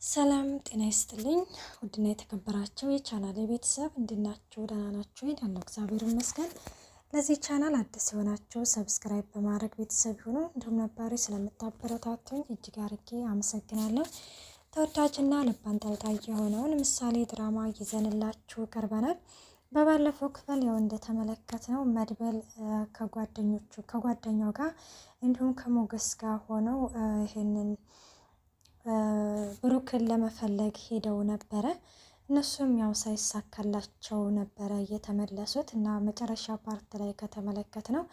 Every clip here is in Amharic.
ሰላም ጤና ይስጥልኝ። ውድና የተከበራችሁ የቻናሌ ቤተሰብ እንድናችሁ ደህና ናችሁ? ያለው እግዚአብሔር ይመስገን። ለዚህ ቻናል አዲስ የሆናችሁ ሰብስክራይብ በማድረግ ቤተሰብ ይሁኑ። እንዲሁም ነባሪ ስለምታበረታቱኝ እጅግ አርጌ አመሰግናለሁ። ተወዳጅና ልብ አንጠልጣይ የሆነውን ምሳሌ ድራማ ይዘንላችሁ ቀርበናል። በባለፈው ክፍል ያው እንደተመለከትነው መድብል ከጓደኛው ጋር እንዲሁም ከሞገስ ጋር ሆነው ይሄንን ብሩክን ለመፈለግ ሄደው ነበረ። እነሱም ያው ሳይሳካላቸው ነበረ የተመለሱት እና መጨረሻ ፓርት ላይ ከተመለከትነው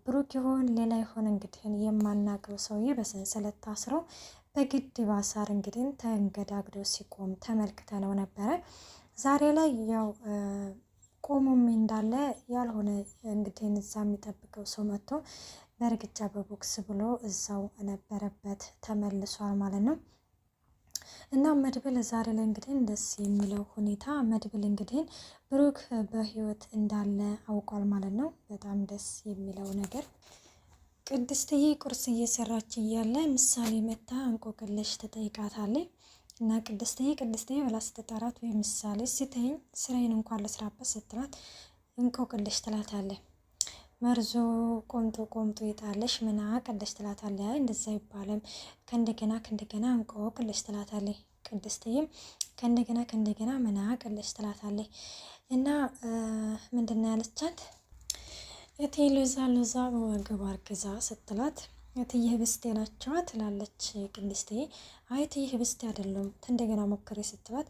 ብሩክ ይሆን ሌላ ይሆን እንግዲህ የማናውቀው ሰውዬ በሰንሰለት ታስሮ በግድ ባሳር እንግዲህ ተንገዳግዶ ሲቆም ተመልክተነው ነበረ። ዛሬ ላይ ያው ቆሞም እንዳለ ያልሆነ እንግዲህ እዛ የሚጠብቀው ሰው መጥቶ በእርግጫ በቦክስ ብሎ እዛው ነበረበት ተመልሷል ማለት ነው። እና መድብል ዛሬ ላይ እንግዲህ ደስ የሚለው ሁኔታ መድብል እንግዲህ ብሩክ በህይወት እንዳለ አውቋል ማለት ነው። በጣም ደስ የሚለው ነገር ቅድስትዬ ቁርስ እየሰራች እያለ ምሳሌ መታ እንቆቅልሽ ትጠይቃታለች። እና ቅድስትዬ ብላ ስትጠራት ወይ ምሳሌ ስትይኝ ስራዬን እንኳን ለስራበት ስትላት እንቆቅልሽ ትላታለች። መርዞ ቆምጦ ይጣለሽ ምን አቀለሽ ትላታለች። እንደዛ ይባላል ከእንደገና እንቆቅልሽ ትላታለች። ቅድስትዬም ከእንደገና ምን አቀለሽ ትላታለች። እና ምንድነው ያለቻት እቴ ሎዛ በወገቧ አርግዛ ስትላት እትዬ ህብስቴ ናቸዋ ትላለች ቅድስትዬ። አይ እትዬ ህብስቴ አይደለም እንደገና ሞክሬ ስትላት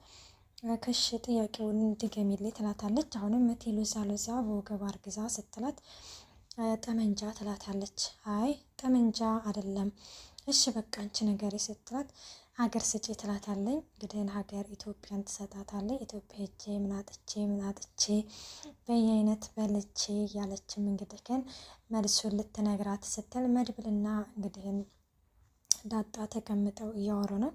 ከሽ ጥያቄውን ድገሚልኝ ትላታለች። አሁንም እቴ ሎዛ በወገቧ አርግዛ ስትላት ጠመንጃ ትላታለች። አይ ጠመንጃ አይደለም እሺ በቃ አንቺ ነገሬ ስትላት ሀገር ስጪ ትላታለች። እንግዲህ ሀገር ኢትዮጵያን ትሰጣታለች። ኢትዮጵያ ሄጄ ምናጥቼ በየአይነት በልቼ ያለችም እንግዲህ ግን መልሱን ልትነግራት ስትል መድብልና እንግዲህ ዳጣ ተቀምጠው እያወሩ ነው።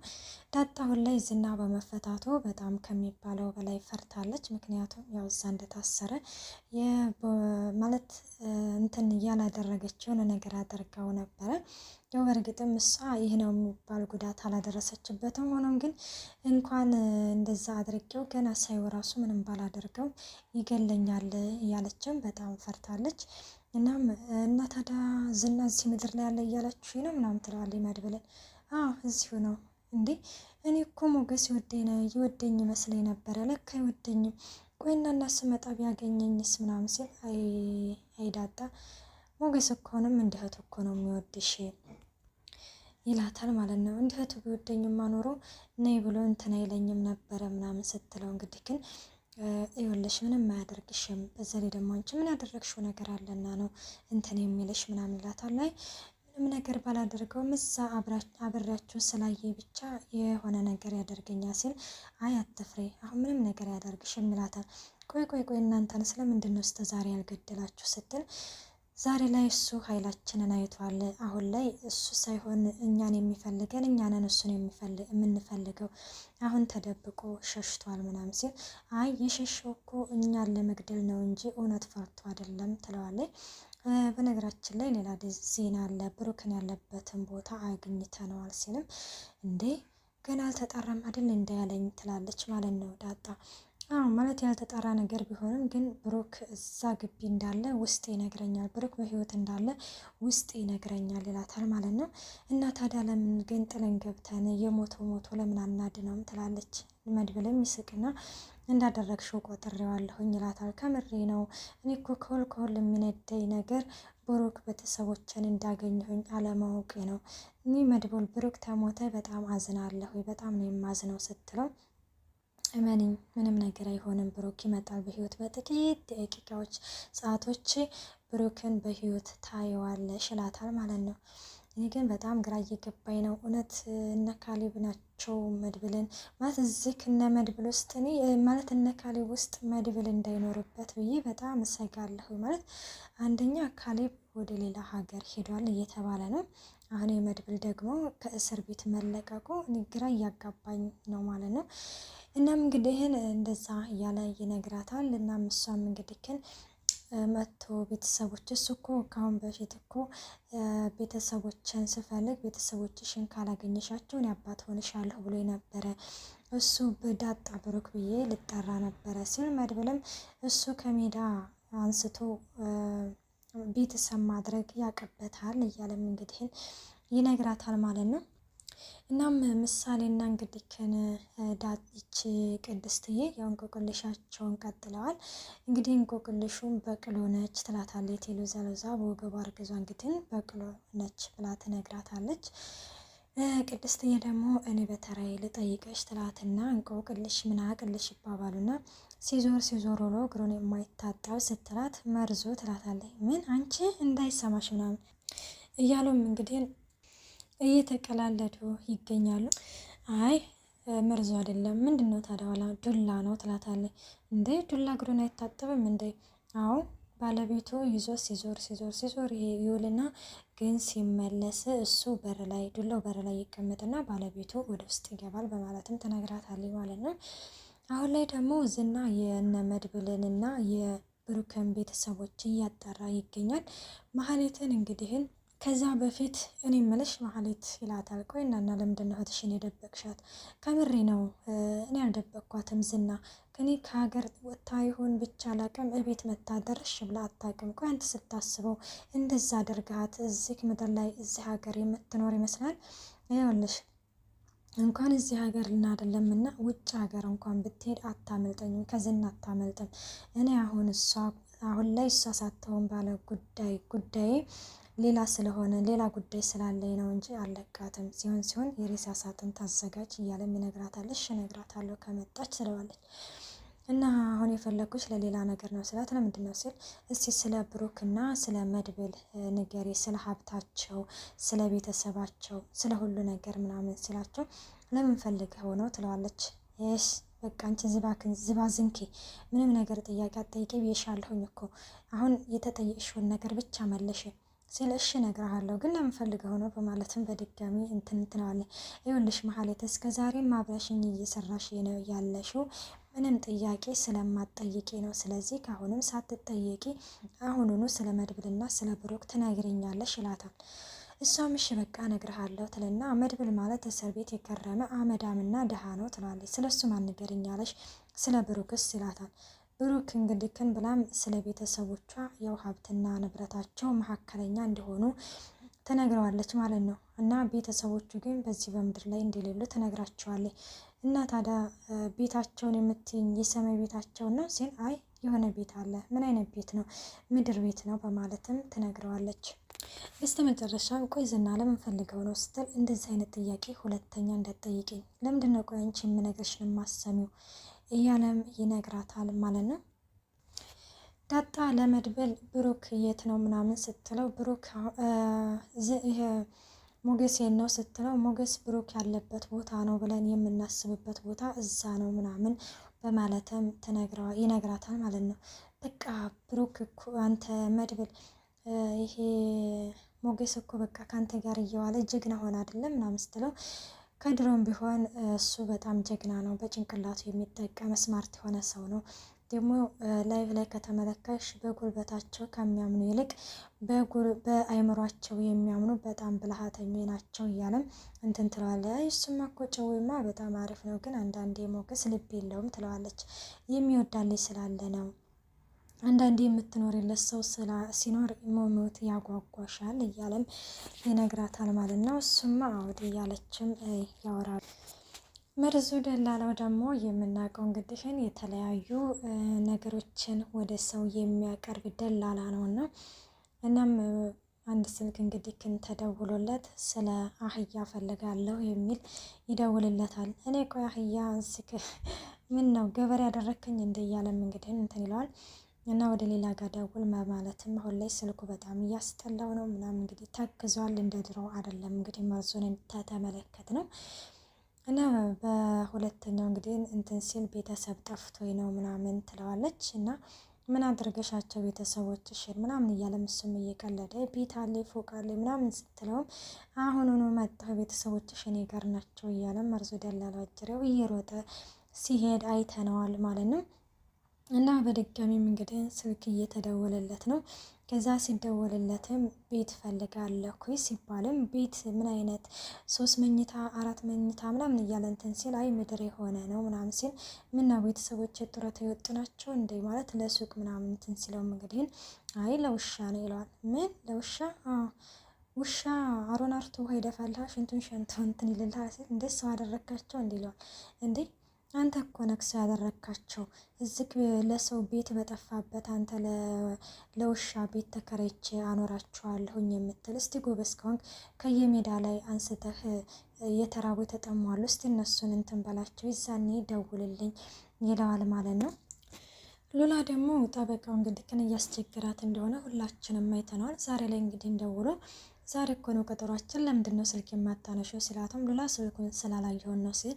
ዳጣ አሁን ላይ ዝና በመፈታቱ በጣም ከሚባለው በላይ ፈርታለች። ምክንያቱም ያው እዛ እንደታሰረ ማለት እንትን ያላደረገች የሆነ ነገር አድርገው ነበረ። ያው በእርግጥም እሷ ይህ ነው የሚባል ጉዳት አላደረሰችበትም። ሆኖም ግን እንኳን እንደዛ አድርገው ገና ሳይው ራሱ ምንም ባላደርገው ይገለኛል እያለችም በጣም ፈርታለች። እናም እና ታዲያ ዝና እዚህ ምድር ላይ ያለ እያላችሁ ነው ምናምን ትለዋለች መድብልን። አዎ እዚሁ ነው እንዴ እኔ እኮ ሞገስ ይወደኝ መስለኝ ነበረ ለካ አይወደኝም። ቆይና እናስመጣ ቢያገኘኝስ ምናምን ሲል አይዳጣ ሞገስ እኮንም እንደ እህቱ እኮ ነው የሚወድሽ ይላታል ማለት ነው። እንደ እህቱ ቢወደኝማ ኖሮ ነይ ብሎ እንትን አይለኝም ነበረ ምናምን ስትለው እንግዲህ ግን ይኸውልሽ ምንም አያደርግሽም። በዛ ላይ ደግሞ አንቺ ምን ያደረግሽው ነገር አለና ነው እንትን የሚልሽ ምናምን ይላታል። ላይ ምንም ነገር ባላደርገውም እዛ አብሬያችሁ ስላየ ብቻ የሆነ ነገር ያደርገኛል ሲል አይ አትፍሬ አሁን ምንም ነገር ያደርግሽም ይላታል። ቆይ እናንተን ስለምንድን ነው እስከ ዛሬ ያልገደላችሁ ስትል ዛሬ ላይ እሱ ኃይላችንን አይቷል። አሁን ላይ እሱ ሳይሆን እኛን የሚፈልገን እኛንን እሱን የምንፈልገው አሁን ተደብቆ ሸሽቷል ምናምን ሲል አይ የሸሸው እኮ እኛን ለመግደል ነው እንጂ እውነት ፈርቶ አይደለም ትለዋለች። በነገራችን ላይ ሌላ ዜና አለ። ብሩክን ያለበትን ቦታ አግኝተነዋል ሲልም እንዴ ገና አልተጣራም አይደል እንዳያለኝ ትላለች ማለት ነው ዳጣ። ማለት ያልተጣራ ነገር ቢሆንም ግን ብሩክ እዛ ግቢ እንዳለ ውስጥ ይነግረኛል፣ ብሩክ በህይወት እንዳለ ውስጥ ይነግረኛል ይላታል ማለት ነው። እና ታዲያ ለምን ግን ጥለን ገብተን ሞቶ ለምን አናድነውም ትላለች። መድብልም ይስቅና እንዳደረግሽው ቆጥሬዋለሁኝ ይላታል። ከምሬ ነው እኔ እኮ ከሁል የሚነደኝ ነገር ብሩክ ቤተሰቦችን እንዳገኘሁኝ አለማወቅ ነው። እኔ መድብል ብሩክ ተሞተ በጣም አዝናለሁ፣ በጣም ነው የማዝነው ስትለው እመኒኝ ምንም ነገር አይሆንም፣ ብሩክ ይመጣል በህይወት በጥቂት ደቂቃዎች ሰዓቶች ብሩክን በህይወት ታየዋለሽ ይላታል ማለት ነው። እኔ ግን በጣም ግራ እየገባኝ ነው እውነት እነ ካሌብ ናቸው መድብልን ማለት እዚህ እነ መድብል ውስጥ እኔ ማለት እነ ካሌብ ውስጥ መድብል እንዳይኖርበት ብዬ በጣም እሰጋለሁ። ማለት አንደኛ ካሌብ ወደ ሌላ ሀገር ሄዷል እየተባለ ነው። አሁን የመድብል ደግሞ ከእስር ቤት መለቀቁ እኔ ግራ እያጋባኝ ነው ማለት ነው። እናም እንግዲህ እንደዛ እያለ ይነግራታል። እናም እሷም እንግዲህ መጥቶ ቤተሰቦች እሱ እኮ ካሁን በፊት እኮ ቤተሰቦችን ስፈልግ ቤተሰቦችሽን ካላገኘሻቸው እኔ አባት ሆንሻለሁ ብሎ ነበረ። እሱ በዳጣ ብሩክ ብዬ ልጠራ ነበረ ሲል መድብልም እሱ ከሜዳ አንስቶ ቤተሰብ ማድረግ ያቀበታል እያለም እንግዲህ ይነግራታል ማለት ነው። እናም ምሳሌና እንግዲህ ዳች ቅድስትዬ ያው እንቆቅልሻቸውን ቀጥለዋል። እንግዲህ እንቆቅልሹም በቅሎ ነች ትላታለች። ቴሎ ዘለዛ በወገቧ አርግዟ እንግዲህ በቅሎ ነች ብላ ትነግራታለች። ቅድስትዬ ደግሞ እኔ በተራዬ ልጠይቀሽ ትላትና እንቆቅልሽ ምን አቅልሽ ይባባሉና ሲዞር ውሎ እግሩን የማይታጠብ ስትላት መርዞ ትላታለች። ምን አንቺ እንዳይሰማሽ ምናምን እያሉም እንግዲህ እየተቀላለዱ ይገኛሉ። አይ መርዞ አይደለም ምንድን ነው ታዲያ ኋላ ዱላ ነው ትላታለች። እንዴ ዱላ እግሩን አይታጠብም እንዴ? አዎ ባለቤቱ ይዞ ሲዞር ይሄ ይውልና ግን ሲመለስ እሱ በር ላይ ዱላው በር ላይ ይቀመጥና ባለቤቱ ወደ ውስጥ ይገባል በማለትም ትነግራታለች ማለት ነው። አሁን ላይ ደግሞ ዝና የነ መድብልንና የብሩክን ቤተሰቦች እያጣራ ይገኛል። ማህሌትን እንግዲህን ከዛ በፊት እኔ ምልሽ ማህሌት ይላታል። ቆይ እናና ለምንድን ነው እህትሽን የደበቅሻት? ከምሬ ነው እኔ አልደበቅኳትም። ዝና ከኔ ከሀገር ወጥታ ይሆን ብቻ አላቅም እቤት መታደርሽ ብላ አታቅም። ቆይ አንተ ስታስበው እንደዛ አድርጋት እዚህ ምድር ላይ እዚህ ሀገር የምትኖር ይመስላል? ይኸውልሽ እንኳን እዚህ ሀገር ልና አይደለምና ውጭ ሀገር እንኳን ብትሄድ አታመልጠኝም፣ ከዝና አታመልጥም። እኔ አሁን ላይ እሷ ሳትሆን ባለ ጉዳዬ ሌላ ስለሆነ ሌላ ጉዳይ ስላለኝ ነው እንጂ አለቃትም። ሲሆን የሬሳ ሳጥን ታዘጋጅ እያለም ይነግራታለች። እነግራታለሁ ከመጣች ትለዋለች። እና አሁን የፈለኩሽ ለሌላ ነገር ነው ስላት ለምንድን ነው ሲል እስቲ ስለ ብሩክና ስለ መድብል ንገሪ፣ ስለ ሀብታቸው፣ ስለ ቤተሰባቸው፣ ስለ ሁሉ ነገር ምናምን ሲላቸው ለምን ፈልገው ነው ትለዋለች። እሺ በቃ አንቺ ዝባዝንኪ ምንም ነገር ጥያቄ አትጠይቂ ብዬሻለሁኝ እኮ አሁን የተጠየቅሽውን ነገር ብቻ መለሽ ሲል እሺ እነግርሃለሁ ግን ለምን ፈልገው ነው በማለትም በድጋሚ እንትንትነዋለች። ይኸውልሽ ማህሌት እስከ ዛሬም አብረሽኝ እየሰራሽ ነው ያለሽው ምንም ጥያቄ ስለማትጠይቂ ነው። ስለዚህ ከአሁንም ሳትጠየቂ አሁኑኑ ስለ መድብልና ስለ ብሩክ ትነግሪኛለሽ ይላታል። እሷም እሺ በቃ እነግርሃለሁ ትልና መድብል ማለት እስር ቤት የከረመ አመዳምና ድሃ ነው ትላለች። ስለሱ ማን ንገሪኛለሽ? ስለ ብሩክስ ይላታል። ብሩክ እንግዲህ ብላም ስለ ቤተሰቦቿ ያው ሀብትና ንብረታቸው መካከለኛ እንደሆኑ ትነግረዋለች ማለት ነው። እና ቤተሰቦቹ ግን በዚህ በምድር ላይ እንደሌሉ ትነግራቸዋለች። እና ታዲያ ቤታቸውን የምትይኝ የሰማይ ቤታቸው ነው ሲል አይ የሆነ ቤት አለ። ምን አይነት ቤት ነው? ምድር ቤት ነው በማለትም ትነግረዋለች። በስተ መጨረሻ ቆይ ዝና ለምን ፈልገው ነው ስትል እንደዚህ አይነት ጥያቄ ሁለተኛ እንዳትጠይቂኝ፣ ለምንድን ነው ቆይ አንቺ የምነግርሽ ነው የማሰሚው እያለም ይነግራታል ማለት ነው። ዳጣ ለመድብል ብሩክ የት ነው ምናምን ስትለው ብሩክ ይሄ ሞገስ የት ነው ስትለው ሞገስ ብሩክ ያለበት ቦታ ነው ብለን የምናስብበት ቦታ እዛ ነው ምናምን በማለትም ይነግራታል ማለት ነው። በቃ ብሩክ እኮ አንተ መድብል ይሄ ሞገስ እኮ በቃ ካንተ ጋር እየዋለ ጀግና ሆነ አይደለም ምናምን ስትለው ከድሮም ቢሆን እሱ በጣም ጀግና ነው፣ በጭንቅላቱ የሚጠቀም ስማርት የሆነ ሰው ነው። ደግሞ ላይቭ ላይ ከተመለከሽ በጉልበታቸው ከሚያምኑ ይልቅ በአይምሯቸው የሚያምኑ በጣም ብልሃተኞ ናቸው እያለም እንትን ትለዋለች። እሱማ እኮ ጨውማ በጣም አሪፍ ነው፣ ግን አንዳንዴ ሞገስ ልብ የለውም ትለዋለች። የሚወዳልኝ ስላለ ነው፣ አንዳንዴ የምትኖርለት ሰው ሲኖር መሞት ያጓጓሻል እያለም ይነግራታል ማለት ነው። እሱማ አውድ እያለችም ያወራሉ። መርዙ ደላላው ደግሞ የምናውቀው እንግዲህን የተለያዩ ነገሮችን ወደ ሰው የሚያቀርብ ደላላ ነው እና እናም አንድ ስልክ እንግዲህ ተደውሎለት ስለ አህያ ፈልጋለሁ የሚል ይደውልለታል። እኔ ቆይ አህያ ምን ነው ገበሬ ያደረከኝ እንደ እያለም እንግዲህ እንትን ይለዋል እና ወደ ሌላ ጋር ደውል ማለትም አሁን ላይ ስልኩ በጣም እያስጠላው ነው ምናምን እንግዲህ ተክዟል፣ እንደ ድሮ አይደለም እንግዲህ መርዙን ተመለከት ነው። እና በሁለተኛው እንግዲህ እንትን ሲል ቤተሰብ ጠፍቶኝ ነው ምናምን ትለዋለች። እና ምን አድርገሻቸው ቤተሰቦችሽ ምናምን እያለም እሱም እየቀለደ ቤት አለ ፎቅ አለ ምናምን ስትለውም አሁኑኑ መጣሁ ቤተሰቦችሽ እኔ ጋር ናቸው እያለም መርዙ ደላላ አጅሬው እየሮጠ ሲሄድ አይተነዋል ማለት ነው። እና በድጋሚም እንግዲህ ስልክ እየተደወለለት ነው። ከዛ ሲደወልለትም ቤት ፈልጋለሁ ሲባልም ቤት ምን አይነት 3 መኝታ 4 መኝታ ምናምን እያለ እንትን ሲል አይ ምድር የሆነ ነው ምናምን ሲል ምነው ቤተሰቦች ጡረታ የወጡ ናቸው እንዴ ማለት ለሱቅ ምናምን እንትን ሲለውም እንግዲህ አይ ለውሻ ነው ይለዋል። ምን ለውሻ? ውሻ አሮን አርቶ ውሃ ይደፋልሃል ሽንቱን ሸንተው እንትን ይልልሃል ሲል እንዴ ሰው አደረካቸው እንዲ ይለዋል። እንዴ አንተ እኮ ነህ ሰው ያደረካቸው እዚህ ለሰው ቤት በጠፋበት አንተ ለውሻ ቤት ተከራይቼ አኖራቸዋለሁኝ የምትል እስቲ ጎበዝ ከሆንክ ከየሜዳ ላይ አንስተህ የተራቡ የተጠሟሉ እስቲ እነሱን እንትን በላቸው ይዛኔ ደውልልኝ ይለዋል ማለት ነው። ሉላ ደግሞ ጠበቃው እንግዲህ ግን እያስቸገራት እንደሆነ ሁላችንም አይተነዋል። ዛሬ ላይ እንግዲህ እንደውሎ ዛሬ እኮ ነው ቀጠሯችን ለምንድን ነው ስልክ የማታነሺው ሲላትም ሉላ ስልኩን ስላላየሁን ነው ሲል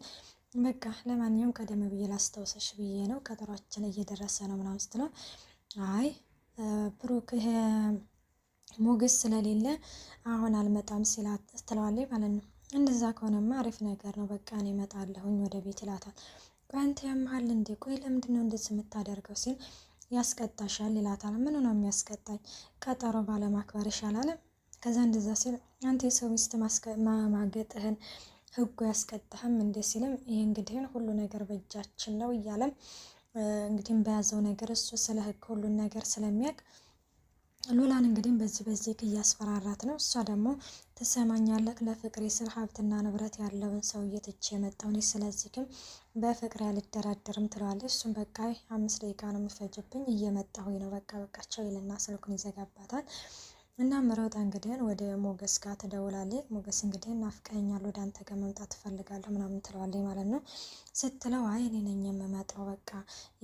በቃ ለማንኛውም ቀደም ብዬ ላስታውሰሽ ብዬ ነው ቀጠሯችን እየደረሰ ነው ምናምን ስትለው አይ ብሩክ ይሄ ሞገስ ስለሌለ አሁን አልመጣም ሲላት ትለዋለች ማለት ነው። እንደዛ ከሆነማ አሪፍ ነገር ነው በቃ እኔ እመጣለሁኝ ወደ ቤት ይላታል። ቆይ አንተ ያመሃል እንዴ? ቆይ ለምንድን ነው እንደዚህ የምታደርገው ሲል ያስቀጣሻል ይላታል። ምን ነው የሚያስቀጣኝ? ቀጠሮ ባለማክበር ይሻላል። ከዛ እንደዛ ሲል አንተ የሰው ሚስት ማገጥህን ህጉ ያስቀጣህም እንዴ ሲልም ይሄ እንግዲህ ሁሉ ነገር በእጃችን ነው እያለም እንግዲህ በያዘው ነገር እሱ ስለ ህግ ሁሉን ነገር ስለሚያውቅ ሉላን እንግዲህ በዚህ እያስፈራራት ነው። እሷ ደግሞ ትሰማኛለህ ለፍቅሬ ስል ሀብትና ንብረት ያለውን ሰውዬ ትቼ የመጣሁ እኔ ስለዚህ ግን በፍቅሬ አልደራደርም ትለዋለች። እሱም በቃ 5 ደቂቃ ነው የሚፈጅብኝ እየመጣሁኝ ነው በቃቸው ይልና ስልኩን ይዘጋባታል። እና ምሮጣ እንግዲህ ወደ ሞገስ ጋር ትደውላለች። ሞገስ እንግዲህ ናፍቀኸኛል ወደ አንተ ጋር መምጣት ትፈልጋለሁ ምናምን ትለዋለች ማለት ነው። ስትለው አይ እኔ ነኝ የምመጣው በቃ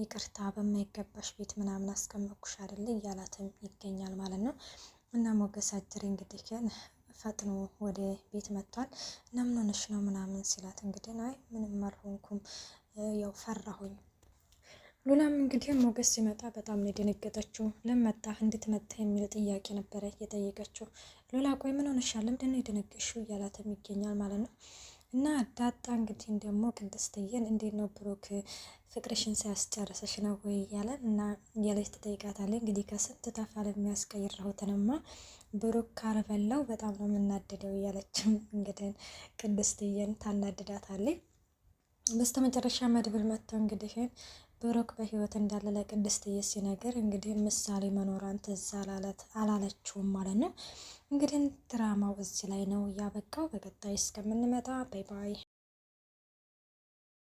ይቅርታ በማይገባሽ ቤት ምናምን አስቀመጥኩሽ አይደለ እያላትም ይገኛል ማለት ነው። እና ሞገስ አጅሬ እንግዲህ ግን ፈጥኖ ወደ ቤት መጥቷል። እና ምን ሆነሽ ነው ምናምን ሲላት እንግዲህ አይ ምንም አልሆንኩም ያው ፈራሁኝ። ሉላም እንግዲህ ሞገስ ሲመጣ በጣም ነው የደነገጠችው። ለመጣህ እንድትመጣ የሚል ጥያቄ ነበረ የጠየቀችው። ሉላ ቆይ ምን ሆነሻል? ለምንድን ነው የደነገጥሽው? እያላትም ይገኛል ማለት ነው። እና ዳጣ እንግዲህ ደግሞ ቅድስትዬን እንዴት ነው ብሩክ ፍቅርሽን ሳያስጨርሰሽ ነው ወይ እያለን እና እያለች ትጠይቃታለች። እንግዲህ ከስንት ተፋል የሚያስቀይረሁትንማ ብሩክ ካልበላው በጣም ነው የምናደደው እያለችም እንግዲህ ቅድስትዬን ታናድዳታለች። በስተመጨረሻ መድብል መጥተው እንግዲህ ብሩክ በህይወት እንዳለ ለቅድስትዬ ሲነገር እንግዲህ ምሳሌ መኖሯን ትዝ አላለችውም ማለት ነው። እንግዲህ ድራማው እዚህ ላይ ነው ያበቃው። በቀጣይ እስከምንመጣ ባይ ባይ።